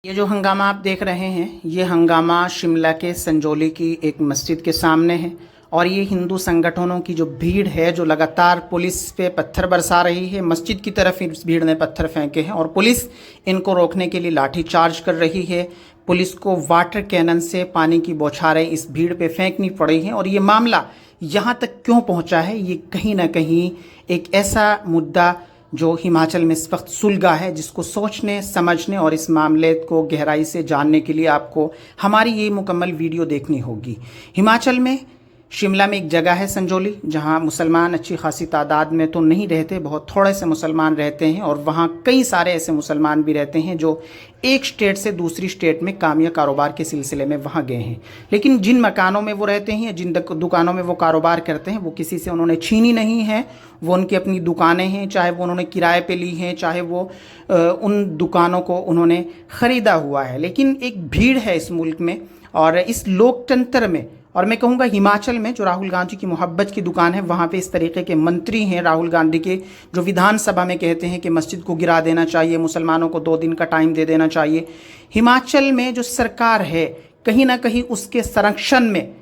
ये जो हंगामा आप देख रहे हैं, ये हंगामा शिमला के संजौली की एक मस्जिद के सामने है। और ये हिंदू संगठनों की जो भीड़ है, जो लगातार पुलिस पे पत्थर बरसा रही है। मस्जिद की तरफ इस भीड़ ने पत्थर फेंके हैं और पुलिस इनको रोकने के लिए लाठी चार्ज कर रही है। पुलिस को वाटर कैनन से पानी की बौछारें इस भीड़ पे फेंकनी पड़ी हैं। और ये मामला यहाँ तक क्यों पहुँचा है, ये कहीं ना कहीं एक ऐसा मुद्दा जो हिमाचल में इस वक्त सुलगा है, जिसको सोचने समझने और इस मामले को गहराई से जानने के लिए आपको हमारी ये मुकम्मल वीडियो देखनी होगी। हिमाचल में शिमला में एक जगह है संजौली, जहां मुसलमान अच्छी खासी तादाद में तो नहीं रहते, बहुत थोड़े से मुसलमान रहते हैं। और वहां कई सारे ऐसे मुसलमान भी रहते हैं जो एक स्टेट से दूसरी स्टेट में काम या कारोबार के सिलसिले में वहां गए हैं। लेकिन जिन मकानों में वो रहते हैं, जिन दुकानों में वो कारोबार करते हैं, वो किसी से उन्होंने छीनी नहीं है। वो उनकी अपनी दुकानें हैं, चाहे वो उन्होंने किराए पे ली हैं, चाहे वो उन दुकानों को उन्होंने ख़रीदा हुआ है। लेकिन एक भीड़ है इस मुल्क में और इस लोकतंत्र में, और मैं कहूँगा हिमाचल में, जो राहुल गांधी की मोहब्बत की दुकान है, वहाँ पे इस तरीके के मंत्री हैं राहुल गांधी के, जो विधानसभा में कहते हैं कि मस्जिद को गिरा देना चाहिए, मुसलमानों को 2 दिन का टाइम दे देना चाहिए। हिमाचल में जो सरकार है, कहीं ना कहीं उसके संरक्षण में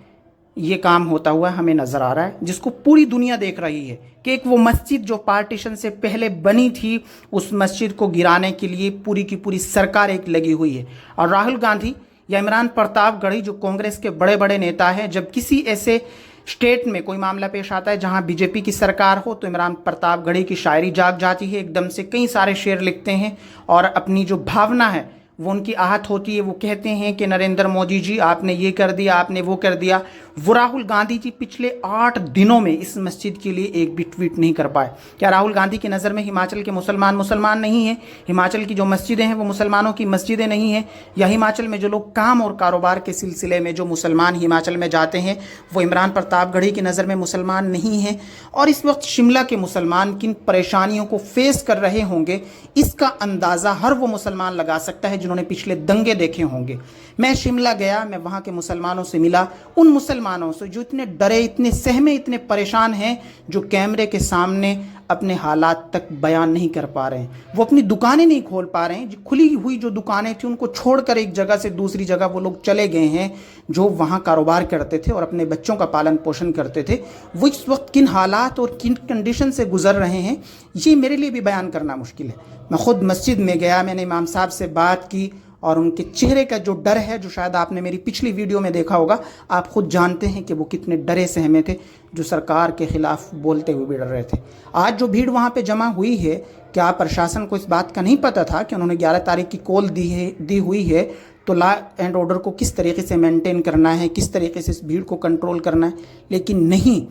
ये काम होता हुआ हमें नज़र आ रहा है, जिसको पूरी दुनिया देख रही है कि एक वो मस्जिद जो पार्टीशन से पहले बनी थी, उस मस्जिद को गिराने के लिए पूरी की पूरी सरकार एक लगी हुई है। और राहुल गांधी या इमरान प्रतापगढ़ी, जो कांग्रेस के बड़े बड़े नेता हैं, जब किसी ऐसे स्टेट में कोई मामला पेश आता है जहां बीजेपी की सरकार हो, तो इमरान प्रतापगढ़ी की शायरी जाग जाती है। एकदम से कई सारे शेर लिखते हैं और अपनी जो भावना है वो उनकी आहत होती है। वो कहते हैं कि नरेंद्र मोदी जी, आपने ये कर दिया, आपने वो कर दिया। वो राहुल गांधी जी पिछले 8 दिनों में इस मस्जिद के लिए एक भी ट्वीट नहीं कर पाए। क्या राहुल गांधी की नज़र में हिमाचल के मुसलमान नहीं हैं? हिमाचल की जो मस्जिदें हैं वो मुसलमानों की मस्जिदें नहीं हैं? या हिमाचल में जो लोग काम और कारोबार के सिलसिले में जो मुसलमान हिमाचल में जाते हैं, वो इमरान प्रतापगढ़ी की नज़र में मुसलमान नहीं हैं? और इस वक्त शिमला के मुसलमान किन परेशानियों को फेस कर रहे होंगे, इसका अंदाज़ा हर वो मुसलमान लगा सकता है जिन्होंने पिछले दंगे देखे होंगे। मैं शिमला गया, मैं वहाँ के मुसलमानों से मिला, उन मुसलमानों से जो इतने डरे, इतने सहमे, इतने परेशान हैं, जो कैमरे के सामने अपने हालात तक बयान नहीं कर पा रहे हैं। वो अपनी दुकानें नहीं खोल पा रहे हैं। जो खुली हुई जो दुकानें थी, उनको छोड़कर एक जगह से दूसरी जगह वो लोग चले गए हैं, जो वहाँ कारोबार करते थे और अपने बच्चों का पालन पोषण करते थे। वो इस वक्त किन हालात और किन कंडीशन से गुजर रहे हैं, ये मेरे लिए भी बयान करना मुश्किल है। मैं खुद मस्जिद में गया, मैंने इमाम साहब से बात की और उनके चेहरे का जो डर है, जो शायद आपने मेरी पिछली वीडियो में देखा होगा, आप खुद जानते हैं कि वो कितने डरे सहमे थे, जो सरकार के खिलाफ बोलते हुए भी डर रहे थे। आज जो भीड़ वहाँ पे जमा हुई है, क्या प्रशासन को इस बात का नहीं पता था कि उन्होंने 11 तारीख की कॉल दी हुई है, तो लॉ एंड ऑर्डर को किस तरीके से मेंटेन करना है, किस तरीके से इस भीड़ को कंट्रोल करना है? लेकिन नहीं,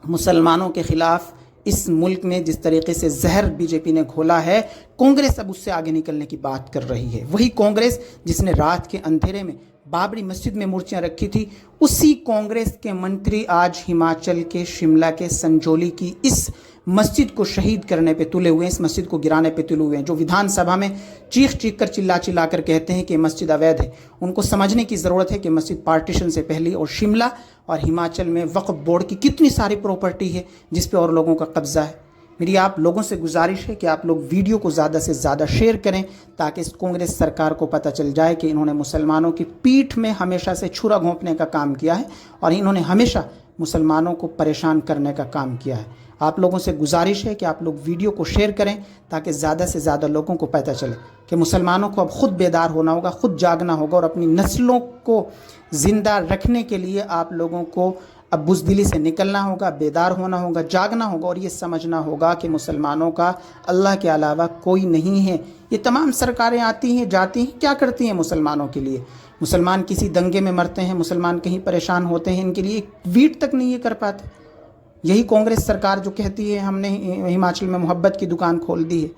मुसलमानों के खिलाफ इस मुल्क में जिस तरीके से जहर बीजेपी ने घोला है, कांग्रेस अब उससे आगे निकलने की बात कर रही है। वही कांग्रेस जिसने रात के अंधेरे में बाबरी मस्जिद में मूर्तियां रखी थी, उसी कांग्रेस के मंत्री आज हिमाचल के शिमला के संजौली की इस मस्जिद को शहीद करने पे तुले हुए हैं, इस मस्जिद को गिराने पे तुले हुए हैं। जो विधानसभा में चीख कर चिल्ला कर कहते हैं कि मस्जिद अवैध है, उनको समझने की ज़रूरत है कि मस्जिद पार्टीशन से पहले और शिमला और हिमाचल में वक्फ बोर्ड की कितनी सारी प्रॉपर्टी है जिस पे और लोगों का कब्जा है। मेरी आप लोगों से गुजारिश है कि आप लोग वीडियो को ज़्यादा से ज़्यादा शेयर करें, ताकि इस कांग्रेस सरकार को पता चल जाए कि इन्होंने मुसलमानों की पीठ में हमेशा से छुरा घोंपने का काम किया है और इन्होंने हमेशा मुसलमानों को परेशान करने का काम किया है। आप लोगों से गुजारिश है कि आप लोग वीडियो को शेयर करें, ताकि ज़्यादा से ज़्यादा लोगों को पता चले कि मुसलमानों को अब खुद बेदार होना होगा, खुद जागना होगा और अपनी नस्लों को ज़िंदा रखने के लिए आप लोगों को अब बुज़दिली से निकलना होगा, बेदार होना होगा, जागना होगा और ये समझना होगा कि मुसलमानों का अल्लाह के अलावा कोई नहीं है। ये तमाम सरकारें आती हैं जाती हैं, क्या करती हैं मुसलमानों के लिए? मुसलमान किसी दंगे में मरते हैं, मुसलमान कहीं परेशान होते हैं, इनके लिए एक ट्वीट तक नहीं ये कर पाते। यही कांग्रेस सरकार जो कहती है हमने हिमाचल में मोहब्बत की दुकान खोल दी है,